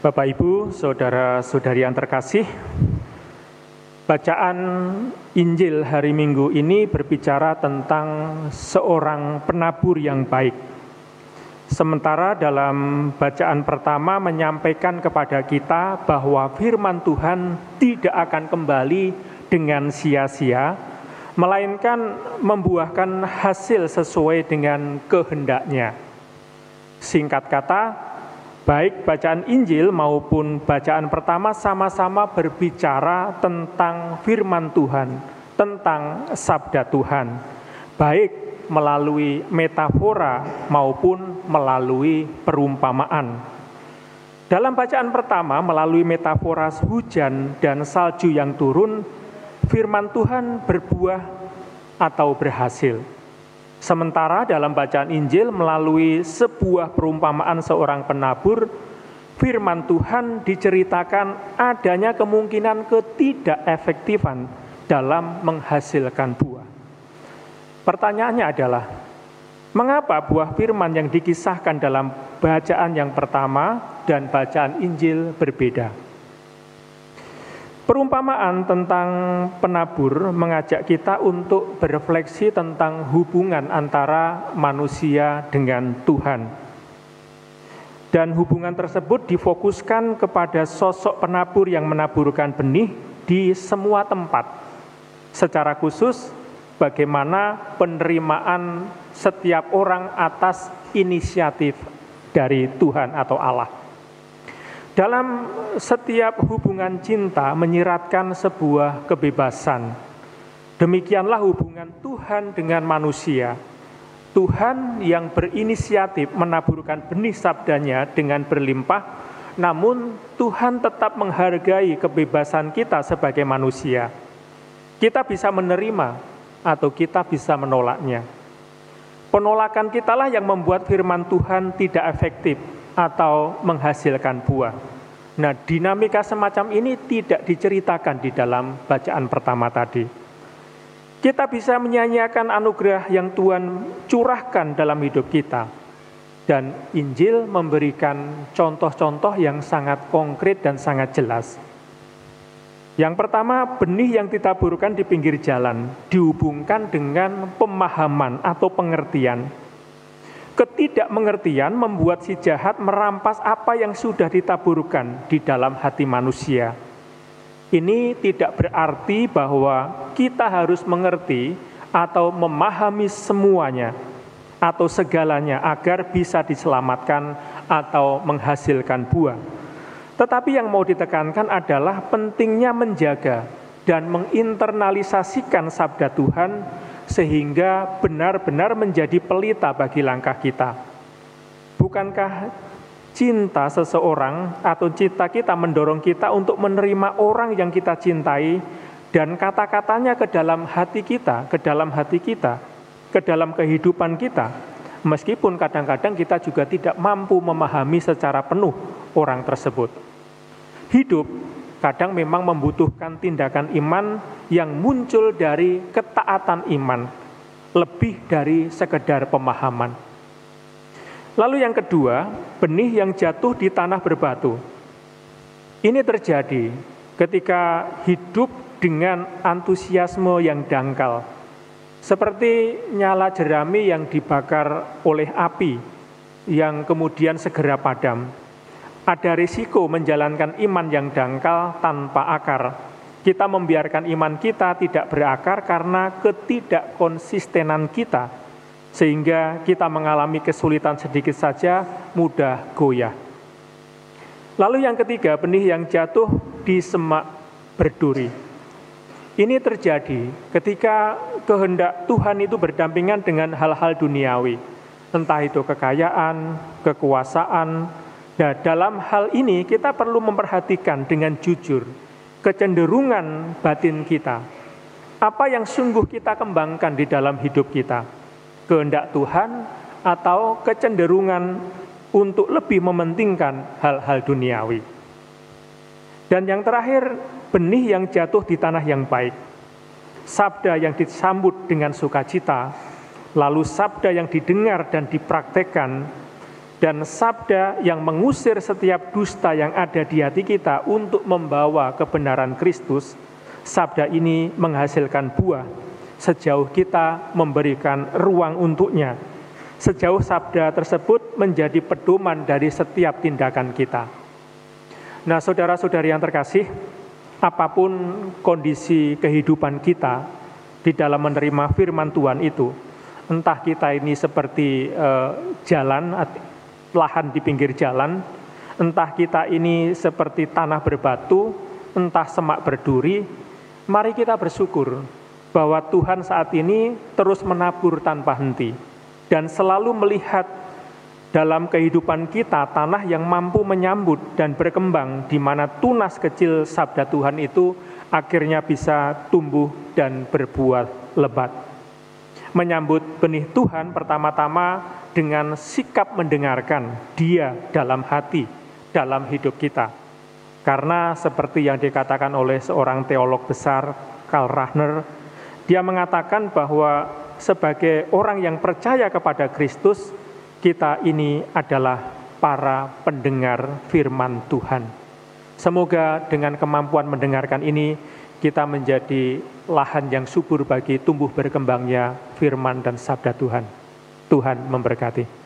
Bapak, Ibu, saudara-saudari yang terkasih, bacaan Injil hari Minggu ini berbicara tentang seorang penabur yang baik. Sementara dalam bacaan pertama menyampaikan kepada kita bahwa firman Tuhan tidak akan kembali dengan sia-sia, melainkan membuahkan hasil sesuai dengan kehendaknya. Singkat kata, baik bacaan Injil maupun bacaan pertama sama-sama berbicara tentang firman Tuhan, tentang sabda Tuhan, baik melalui metafora maupun melalui perumpamaan. Dalam bacaan pertama, melalui metafora hujan dan salju yang turun, firman Tuhan berbuah atau berhasil. Sementara dalam bacaan Injil melalui sebuah perumpamaan seorang penabur, firman Tuhan diceritakan adanya kemungkinan ketidakefektifan dalam menghasilkan buah. Pertanyaannya adalah, mengapa buah firman yang dikisahkan dalam bacaan yang pertama dan bacaan Injil berbeda? Perumpamaan tentang penabur mengajak kita untuk berefleksi tentang hubungan antara manusia dengan Tuhan. Dan hubungan tersebut difokuskan kepada sosok penabur yang menaburkan benih di semua tempat. Secara khusus, bagaimana penerimaan setiap orang atas inisiatif dari Tuhan atau Allah. Dalam setiap hubungan cinta menyiratkan sebuah kebebasan. Demikianlah hubungan Tuhan dengan manusia. Tuhan yang berinisiatif menaburkan benih sabdanya dengan berlimpah, namun Tuhan tetap menghargai kebebasan kita sebagai manusia. Kita bisa menerima atau kita bisa menolaknya. Penolakan kitalah yang membuat firman Tuhan tidak efektif atau menghasilkan buah. Nah, dinamika semacam ini tidak diceritakan di dalam bacaan pertama tadi. Kita bisa menyanyiakan anugerah yang Tuhan curahkan dalam hidup kita. Dan Injil memberikan contoh-contoh yang sangat konkret dan sangat jelas. Yang pertama, benih yang ditaburkan di pinggir jalan dihubungkan dengan pemahaman atau pengertian. Ketidakmengertian membuat si jahat merampas apa yang sudah ditaburkan di dalam hati manusia. Ini tidak berarti bahwa kita harus mengerti atau memahami semuanya atau segalanya agar bisa diselamatkan atau menghasilkan buah. Tetapi yang mau ditekankan adalah pentingnya menjaga dan menginternalisasikan sabda Tuhan sehingga benar-benar menjadi pelita bagi langkah kita. Bukankah cinta seseorang atau cita kita mendorong kita untuk menerima orang yang kita cintai dan kata-katanya ke dalam hati kita, ke dalam kehidupan kita, meskipun kadang-kadang kita juga tidak mampu memahami secara penuh orang tersebut. Hidup kadang memang membutuhkan tindakan iman yang muncul dari ketaatan iman, lebih dari sekedar pemahaman. Lalu yang kedua, benih yang jatuh di tanah berbatu. Ini terjadi ketika hidup dengan antusiasme yang dangkal, seperti nyala jerami yang dibakar oleh api, yang kemudian segera padam. Ada risiko menjalankan iman yang dangkal tanpa akar. Kita membiarkan iman kita tidak berakar karena ketidakkonsistenan kita, sehingga kita mengalami kesulitan sedikit saja, mudah goyah. Lalu yang ketiga, benih yang jatuh di semak berduri. Ini terjadi ketika kehendak Tuhan itu berdampingan dengan hal-hal duniawi, entah itu kekayaan, kekuasaan. Nah, dalam hal ini kita perlu memperhatikan dengan jujur kecenderungan batin kita. Apa yang sungguh kita kembangkan di dalam hidup kita? Kehendak Tuhan atau kecenderungan untuk lebih mementingkan hal-hal duniawi? Dan yang terakhir, benih yang jatuh di tanah yang baik. Sabda yang disambut dengan sukacita, lalu sabda yang didengar dan dipraktekkan, dan sabda yang mengusir setiap dusta yang ada di hati kita untuk membawa kebenaran Kristus, sabda ini menghasilkan buah sejauh kita memberikan ruang untuknya, sejauh sabda tersebut menjadi pedoman dari setiap tindakan kita. Nah, saudara-saudari yang terkasih, apapun kondisi kehidupan kita di dalam menerima firman Tuhan itu, entah kita ini seperti jalan, lahan di pinggir jalan, entah kita ini seperti tanah berbatu, entah semak berduri, mari kita bersyukur bahwa Tuhan saat ini terus menabur tanpa henti dan selalu melihat dalam kehidupan kita tanah yang mampu menyambut dan berkembang, di mana tunas kecil sabda Tuhan itu akhirnya bisa tumbuh dan berbuah lebat. Menyambut benih Tuhan pertama-tama dengan sikap mendengarkan Dia dalam hati, dalam hidup kita. Karena seperti yang dikatakan oleh seorang teolog besar, Karl Rahner, dia mengatakan bahwa sebagai orang yang percaya kepada Kristus, kita ini adalah para pendengar firman Tuhan. Semoga dengan kemampuan mendengarkan ini, kita menjadi lahan yang subur bagi tumbuh berkembangnya firman dan sabda Tuhan. Tuhan memberkati.